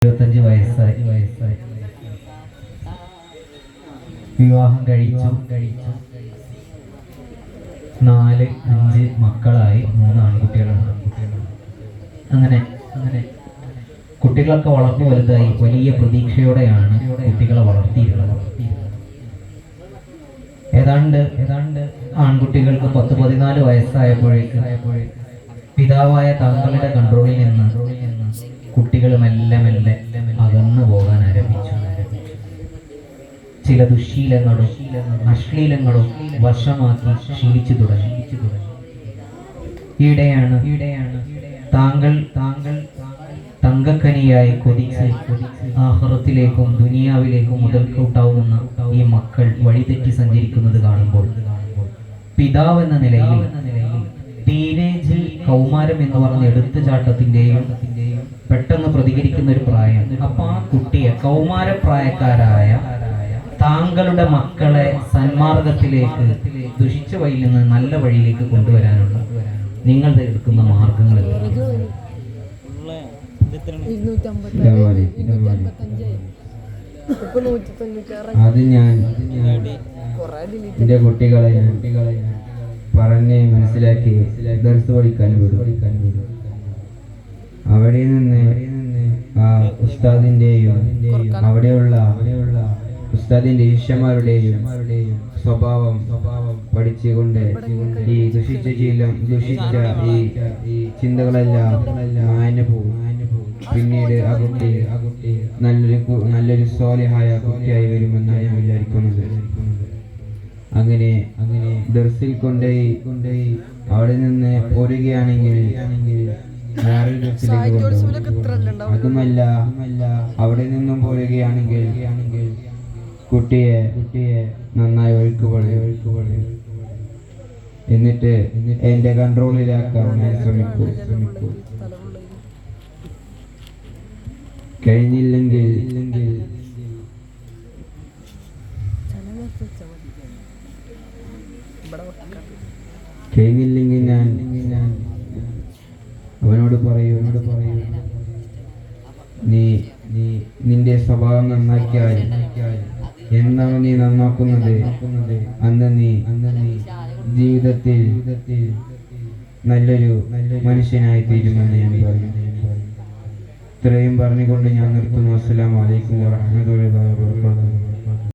25 വയസ്സായി വിവാഹം കഴിച്ചു 4-5 മക്കളായി 3 ആൺകുട്ടികളുണ്ട്. അങ്ങനെ കുട്ടികളൊക്കെ വളർന്നു വലുതായി വലിയ പ്രതീക്ഷയോടെയാണ് കുട്ടികളെ വളർത്തിയിരുന്നത്. ഏതാണ്ട് ആൺകുട്ടികൾക്ക് 10-14 വയസ്സായപ്പോഴേക്ക് പിതാവായ താങ്കളുടെ കൺട്രോളിൽ നിന്ന് കുട്ടികൾ മെല്ലെ അകന്നു പോകാൻ ആരംഭിച്ചു. ചില ദുശ്ശീലങ്ങളും അശ്ലീലങ്ങളും വശമാക്കി ശീലിച്ചു തുടങ്ങി. ഈയിടെയാണ് താങ്കൾ തങ്കക്കനിയായി കൊതിച്ച് ആഖിറത്തിലേക്കും ദുനിയാവിലേക്കും മുതൽക്കൂട്ടാവുന്ന ഈ മക്കൾ വഴിതെറ്റി സഞ്ചരിക്കുന്നത് കാണുമ്പോൾ പിതാവ് എന്ന നിലയിൽ ടീനേജിൽ കൗമാരം എന്ന് പറഞ്ഞ എടുത്തുചാട്ടത്തിന്റെയും പെട്ടെന്ന് പ്രതികരിക്കുന്ന ഒരു പ്രായം. അപ്പൊ ആ കുട്ടിയെ കൗമാരപ്രായക്കാരായ താങ്കളുടെ മക്കളെ സന്മാർഗത്തിലേക്ക് ദുഷിച്ച വഴിയിൽ നിന്ന് നല്ല വഴിയിലേക്ക് കൊണ്ടുവരാനുള്ള നിങ്ങളുടെ എടുക്കുന്ന മാർഗങ്ങൾ അത് ഞാൻ എന്റെ കുട്ടികളെ പറഞ്ഞ് മനസ്സിലാക്കി ദർസ് പഠിക്കാൻ വിടും. അവിടെ നിന്ന് ആ ഉസ്താദിന്റെയും അവിടെയുള്ള ഉസ്താദിന്റെ ശിഷ്യന്മാരുടെയും സ്വഭാവം പഠിച്ചുകൊണ്ട് ഈ ദുഷിച്ച ഈ ചിന്തകളെല്ലാം മാഞ്ഞു പോകും. പിന്നീട് ആ കുട്ടി നല്ലൊരു സ്വാലിഹായ കുട്ടിയായി വരുമെന്നാണ് ഞാൻ വിചാരിക്കുന്നത്. അങ്ങനെ ദർസിൽ കൊണ്ടുപോയി അവിടെ നിന്ന് പോരുകയാണെങ്കിൽ അതുമല്ല അവിടെ നിന്നും പോരുകയാണെങ്കിൽ കുട്ടിയെ നന്നായി ഒഴുക്ക് എന്നിട്ട് എന്റെ കൺട്രോളിലാക്കാൻ ഞാൻ ശ്രമിക്കൂ. കഴിഞ്ഞില്ലെങ്കിൽ ഞാൻ അവനോട് പറയൂ നീ നിന്റെ സ്വഭാവം നന്നാക്കിയാൽ എന്നാണ് നീ നന്നാക്കുന്നത് അന്ന് നീ ജീവിതത്തിൽ നല്ലൊരു മനുഷ്യനായി തീരുമെന്ന് ഞാൻ പറയും. ഇത്രയും പറഞ്ഞുകൊണ്ട് ഞാൻ നിർത്തുന്നു. അസ്സലാമു അലൈക്കും വറഹ്മത്തുള്ളാഹി വബറകാതുഹു.